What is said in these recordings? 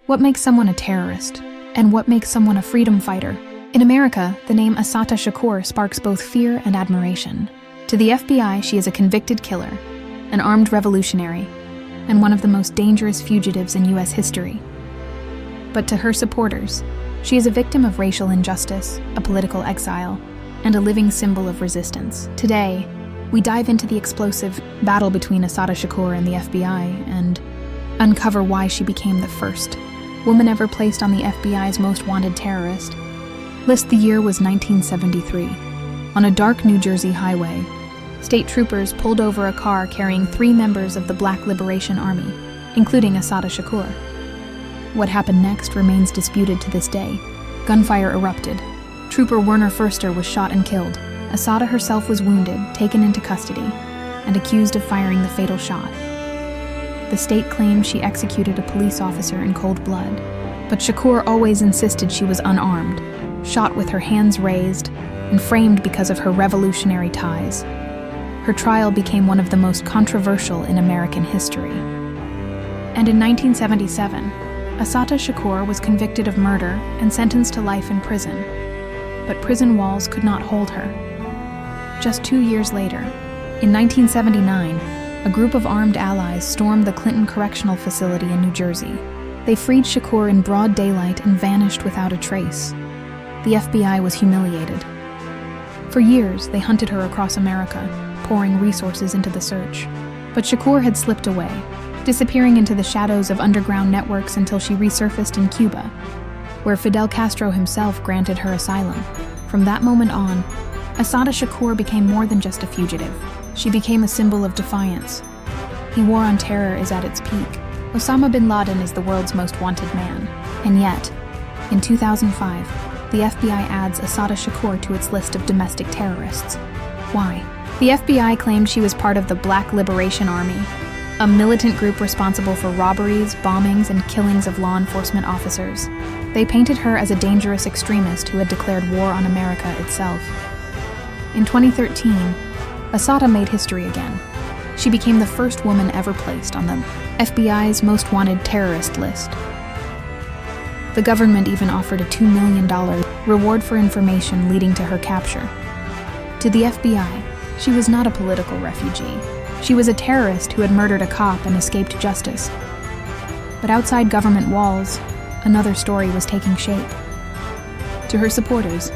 What makes someone a terrorist? And what makes someone a freedom fighter? In America, the name Assata Shakur sparks both fear and admiration. To the FBI, she is a convicted killer, an armed revolutionary, and one of the most dangerous fugitives in U.S. history. But to her supporters, she is a victim of racial injustice, a political exile, and a living symbol of resistance. Today, we dive into the explosive battle between Assata Shakur and the FBI and uncover why she became the first woman ever placed on the FBI's most wanted terrorist list. The year was 1973. On a dark New Jersey highway, state troopers pulled over a car carrying 3 members of the Black Liberation Army, including Assata Shakur. What happened next remains disputed to this day. Gunfire erupted. Trooper Werner Furster was shot and killed. Assata herself was wounded, taken into custody, and accused of firing the fatal shot. The state claimed she executed a police officer in cold blood, but Shakur always insisted she was unarmed, shot with her hands raised, and framed because of her revolutionary ties. Her trial became one of the most controversial in American history. And in 1977, Assata Shakur was convicted of murder and sentenced to life in prison. But prison walls could not hold her. Just 2 years later, in 1979, a group of armed allies stormed the Clinton Correctional Facility in New Jersey. They freed Shakur in broad daylight and vanished without a trace. The FBI was humiliated. For years, they hunted her across America, pouring resources into the search. But Shakur had slipped away, disappearing into the shadows of underground networks until she resurfaced in Cuba, where Fidel Castro himself granted her asylum. From that moment on, Assata Shakur became more than just a fugitive. She became a symbol of defiance. The war on terror is at its peak. Osama bin Laden is the world's most wanted man. And yet, in 2005, the FBI adds Assata Shakur to its list of domestic terrorists. Why? The FBI claimed she was part of the Black Liberation Army, a militant group responsible for robberies, bombings, and killings of law enforcement officers. They painted her as a dangerous extremist who had declared war on America itself. In 2013, Assata made history again. She became the first woman ever placed on the FBI's most wanted terrorist list. The government even offered a $2 million reward for information leading to her capture. To the FBI, she was not a political refugee. She was a terrorist who had murdered a cop and escaped justice. But outside government walls, another story was taking shape. To her supporters,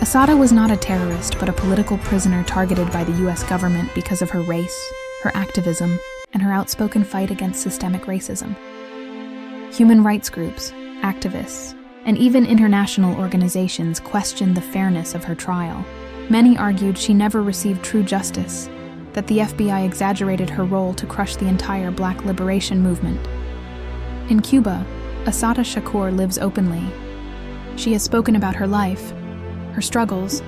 Assata was not a terrorist, but a political prisoner targeted by the U.S. government because of her race, her activism, and her outspoken fight against systemic racism. Human rights groups, activists, and even international organizations questioned the fairness of her trial. Many argued she never received true justice, that the FBI exaggerated her role to crush the entire Black liberation movement. In Cuba, Assata Shakur lives openly. She has spoken about her life, her struggles,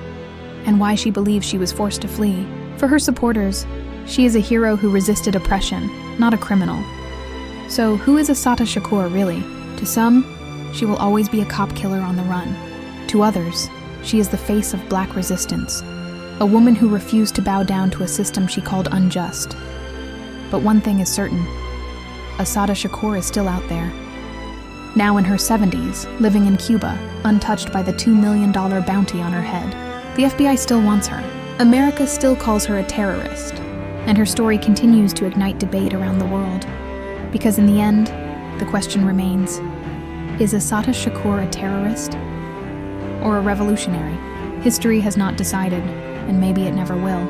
and why she believes she was forced to flee. For her supporters, she is a hero who resisted oppression, not a criminal. So, who is Assata Shakur really? To some, she will always be a cop killer on the run. To others, she is the face of Black resistance, a woman who refused to bow down to a system she called unjust. But one thing is certain: Assata Shakur is still out there. Now in her 70s, living in Cuba, untouched by the $2 million bounty on her head. The FBI still wants her. America still calls her a terrorist. And her story continues to ignite debate around the world. Because in the end, the question remains, is Assata Shakur a terrorist or a revolutionary? History has not decided, and maybe it never will.